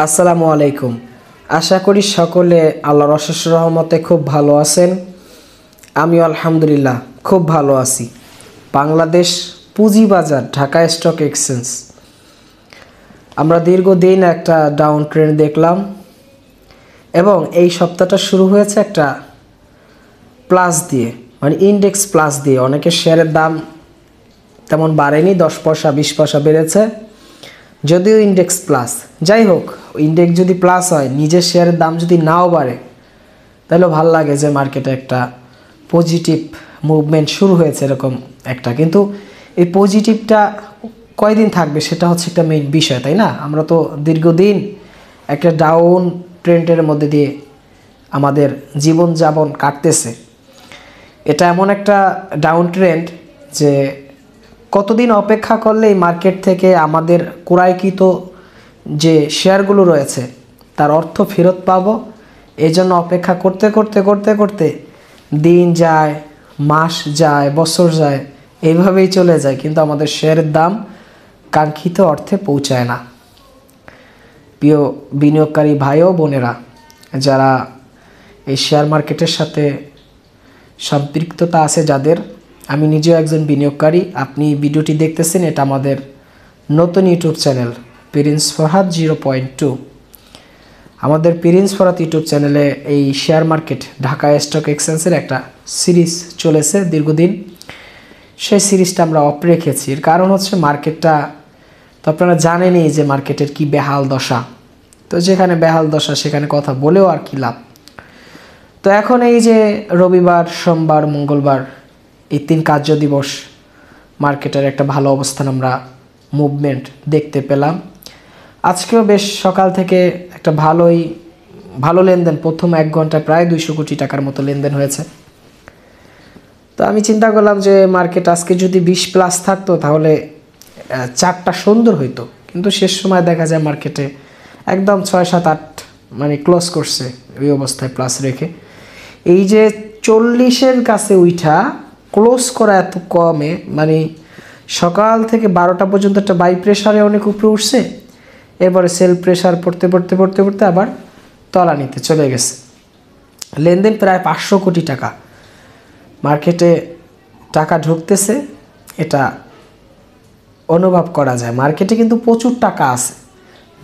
আসসালামু আলাইকুম। আশা করি সকলে আল্লাহর অশেষ রহমতে খুব ভালো আছেন। আমি আলহামদুলিল্লাহ খুব ভালো আছি। বাংলাদেশ পুঁজিবাজার ঢাকা স্টক এক্সচেঞ্জ, আমরা দীর্ঘদিন একটা ডাউন ট্রেন্ড দেখলাম এবং এই সপ্তাহটা শুরু হয়েছে একটা প্লাস দিয়ে, মানে ইন্ডেক্স প্লাস দিয়ে। অনেকের শেয়ারের দাম তেমন বাড়েনি, 10 পয়সা 20 পয়সা বেড়েছে, যদিও ইন্ডেক্স প্লাস। যাই হোক, ইন্ডেক্স যদি প্লাস হয়, নিজের শেয়ারের দাম যদি নাও বাড়ে, তাহলে ভালো লাগে যে মার্কেটে একটা পজিটিভ মুভমেন্ট শুরু হয়েছে এরকম একটা। কিন্তু এই পজিটিভটা কয়দিন থাকবে সেটা হচ্ছে একটা মেইন বিষয়, তাই না? আমরা তো দীর্ঘদিন একটা ডাউন ট্রেন্ডের মধ্যে দিয়ে আমাদের জীবনযাপন কাটতেছে। এটা এমন একটা ডাউন ট্রেন্ড যে কতদিন অপেক্ষা করলে এই মার্কেট থেকে আমাদের ক্রয়কৃত যে শেয়ারগুলো রয়েছে তার অর্থ ফেরত পাবো, এই জন্য অপেক্ষা করতে করতে করতে করতে দিন যায়, মাস যায়, বছর যায়, এইভাবেই চলে যায়, কিন্তু আমাদের শেয়ারের দাম কাঙ্ক্ষিত অর্থে পৌঁছায় না। প্রিয় বিনিয়োগকারী ভাই ও বোনেরা, যারা এই শেয়ার মার্কেটের সাথে সম্পৃক্ততা আছে যাদের, আমি নিজেও একজন বিনিয়োগকারী। আপনি ভিডিওটি দেখতেছেন, এটা আমাদের নতুন ইউটিউব চ্যানেল প্রিন্স ফরহাদ 0.2। আমাদের প্রিন্স ফরহাদ ইউটিউব চ্যানেলে এই শেয়ার মার্কেট ঢাকা স্টক এক্সচেঞ্জের একটা সিরিজ চলেছে দীর্ঘদিন। সেই সিরিজটা আমরা অফ রেখেছি, এর কারণ হচ্ছে মার্কেটটা তো আপনারা জানেনই যে মার্কেটের কি বেহাল দশা। তো যেখানে বেহাল দশা সেখানে কথা বলেও আর কি লাভ। তো এখন এই যে রবিবার, সোমবার, মঙ্গলবার, এই 3 কার্য দিবস মার্কেটের একটা ভালো অবস্থান, আমরা মুভমেন্ট দেখতে পেলাম। আজকেও বেশ সকাল থেকে একটা ভালো লেনদেন, প্রথম 1 ঘন্টায় প্রায় 200 কোটি টাকার মতো লেনদেন হয়েছে। তো আমি চিন্তা করলাম যে মার্কেট আজকে যদি 20 প্লাস থাকতো তাহলে চারটা সুন্দর হইতো, কিন্তু শেষ সময় দেখা যায় মার্কেটে একদম 6, 7, 8 মানে ক্লোজ করছে ওই অবস্থায় প্লাস রেখে। এই যে 40-এর কাছে উঠা ক্লোজ করা এত কমে, মানে সকাল থেকে 12টা পর্যন্ত একটা বাই প্রেশারে অনেক উপরে উঠছে, এরপরে সেল প্রেশার পড়তে পড়তে পড়তে পড়তে আবার তলানিতে চলে গেছে। লেনদেন প্রায় 500 কোটি টাকা মার্কেটে টাকা ঢুকতেছে, এটা অনুভব করা যায়। মার্কেটে কিন্তু প্রচুর টাকা আছে,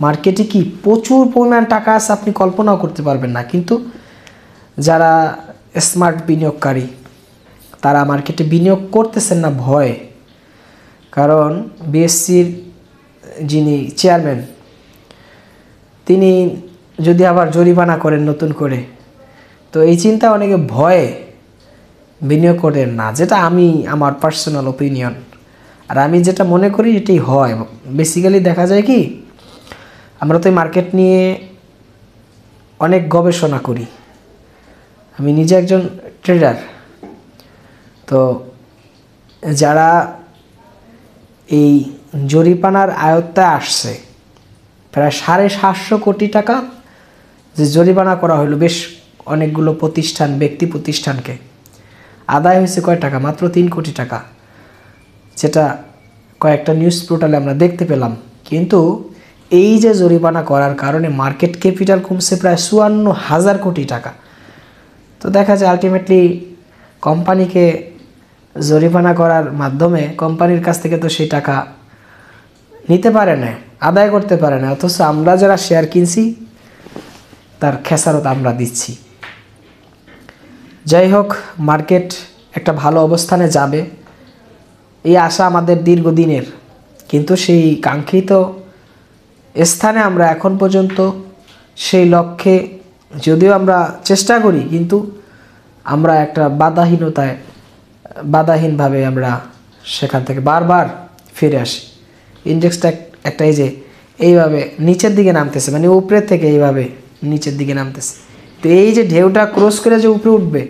মার্কেটে কি প্রচুর পরিমাণ টাকা আছে আপনি কল্পনাও করতে পারবেন না। কিন্তু যারা স্মার্ট বিনিয়োগকারী তারা মার্কেটে বিনিয়োগ করতেছেন না ভয়ে, কারণ বিএসসির যিনি চেয়ারম্যান, তিনি যদি আবার জরিমানা করেন নতুন করে, তো এই চিন্তা অনেকে ভয়ে বিনিয়োগ করেন না, যেটা আমার পার্সোনাল ওপিনিয়ন। আর আমি যেটা মনে করি এটাই হয়। বেসিক্যালি দেখা যায় কি, আমরা তো এই মার্কেট নিয়ে অনেক গবেষণা করি, আমি নিজে একজন ট্রেডার। তো যারা এই জরিমানার আয়ত্তায় আসছে, প্রায় 750 কোটি টাকা যে জরিমানা করা হলো বেশ অনেকগুলো প্রতিষ্ঠান, ব্যক্তি প্রতিষ্ঠানকে, আদায় হয়েছে কয় টাকা? মাত্র 3 কোটি টাকা, যেটা কয়েকটা নিউজ পোর্টালে আমরা দেখতে পেলাম। কিন্তু এই যে জরিমানা করার কারণে মার্কেট ক্যাপিটাল কমছে প্রায় 54,000 কোটি টাকা। তো দেখা যায় আলটিমেটলি কোম্পানিকে জরিমানা করার মাধ্যমে কোম্পানির কাছ থেকে তো সেই টাকা নিতে পারে না, আদায় করতে পারে না, অথচ আমরা যারা শেয়ার কিনছি তার খেসারত আমরা দিচ্ছি। যাই হোক, মার্কেট একটা ভালো অবস্থানে যাবে এই আশা আমাদের দীর্ঘদিনের, কিন্তু সেই কাঙ্ক্ষিত স্থানে আমরা এখন পর্যন্ত সেই লক্ষ্যে যদিও আমরা চেষ্টা করি, কিন্তু আমরা একটা বাধাহীনভাবে আমরা সেখান থেকে বারবার ফিরে আসি। ইন্ডেক্সটা একটা এই যে এইভাবে নিচের দিকে নামতেছে, মানে উপরের থেকে এইভাবে নিচের দিকে নামতেছে। তো এই যে ঢেউটা ক্রস করে যে উপরে উঠবে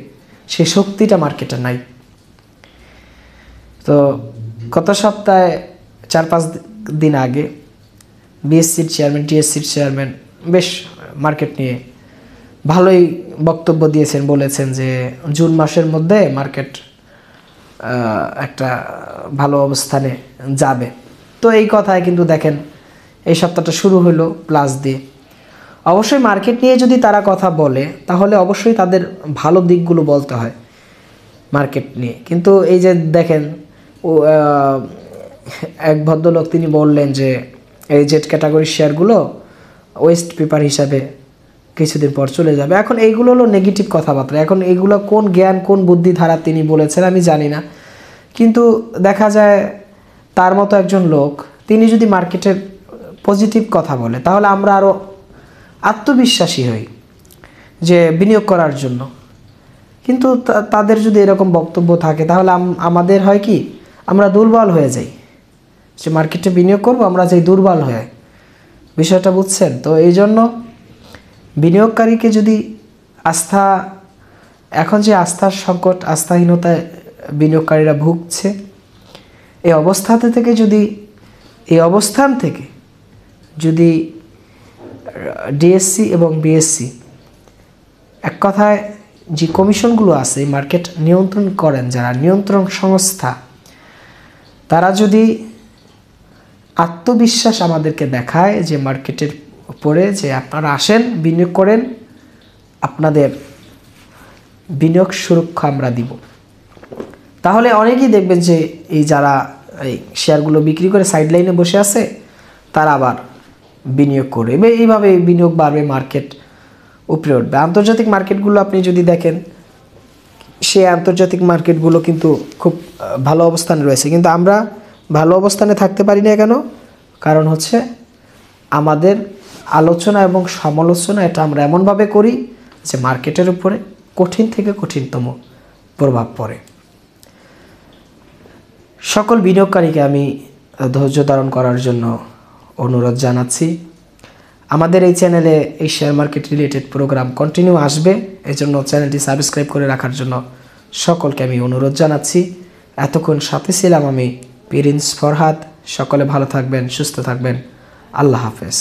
সেই শক্তিটা মার্কেটে নাই। তো গত সপ্তাহে 4-5 দিন আগে বিএসসির চেয়ারম্যান, টিএসসির চেয়ারম্যান বেশ মার্কেট নিয়ে ভালোই বক্তব্য দিয়েছেন, বলেছেন যে জুন মাসের মধ্যে মার্কেট একটা ভালো অবস্থানে যাবে। তো এই কথায় কিন্তু দেখেন এই সপ্তাহটা শুরু হলো প্লাস দিয়ে। অবশ্যই মার্কেট নিয়ে যদি তারা কথা বলে তাহলে অবশ্যই তাদের ভালো দিকগুলো বলতে হয় মার্কেট নিয়ে। কিন্তু এই যে দেখেন এক ভদ্রলোক তিনি বললেন যে এই জেড ক্যাটাগরির শেয়ারগুলো ওয়েস্ট পেপার হিসাবে কিছুদিন পর চলে যাবে। এখন এইগুলো হলো নেগেটিভ কথাবার্তা। এখন এইগুলো কোন জ্ঞান কোন বুদ্ধি ধারা তিনি বলেছেন আমি জানি না, কিন্তু দেখা যায় তার মতো একজন লোক তিনি যদি মার্কেটের পজিটিভ কথা বলে তাহলে আমরা আরও আত্মবিশ্বাসী হই যে বিনিয়োগ করার জন্য। কিন্তু তাদের যদি এরকম বক্তব্য থাকে তাহলে আমাদের হয় কি, আমরা দুর্বল হয়ে যাই, যে মার্কেটে বিনিয়োগ করব আমরা যাই দুর্বল হয়ে। বিষয়টা বুঝছেন তো? এই জন্য বিনিয়োগকারীকে যদি এখন যে আস্থার সংকট, আস্থাহীনতায় বিনিয়োগকারীরা ভুগছে, এই অবস্থান থেকে যদি ডিএসসি এবং বিএসসি এক কথায় যে কমিশনগুলো আছে মার্কেট নিয়ন্ত্রণ করেন, যারা নিয়ন্ত্রণ সংস্থা, তারা যদি আত্মবিশ্বাস আমাদেরকে দেখায় যে মার্কেটের উপরে যে আপনারা আসেন বিনিয়োগ করেন, আপনাদের বিনিয়োগ সুরক্ষা আমরা দিব, তাহলে অনেকেই দেখবেন যে এই যারা এই শেয়ারগুলো বিক্রি করে সাইডলাইনে বসে আছে তারা আবার বিনিয়োগ করবে। এইভাবে বিনিয়োগ বাড়বে, মার্কেট উপরে উঠবে। আন্তর্জাতিক মার্কেটগুলো আপনি যদি দেখেন, সেই আন্তর্জাতিক মার্কেটগুলো কিন্তু খুব ভালো অবস্থানে রয়েছে, কিন্তু আমরা ভালো অবস্থানে থাকতে পারি না কেন? কারণ হচ্ছে আমাদের আলোচনা এবং সমালোচনা এটা আমরা এমনভাবে করি যে মার্কেটের উপরে কঠিন থেকে কঠিনতম প্রভাব পড়ে। সকল বিনিয়োগকারীকে আমি ধৈর্য ধারণ করার জন্য অনুরোধ জানাচ্ছি। আমাদের এই চ্যানেলে এই share market related programme continue আসবে, এজন্য চ্যানেলটি সাবস্ক্রাইব করে রাখার জন্য সকলকে আমি অনুরোধ জানাচ্ছি। এতক্ষণ সাথে ছিলাম আমি প্রিন্স ফরহাদ। সকলে ভালো থাকবেন, সুস্থ থাকবেন। আল্লাহ হাফেজ।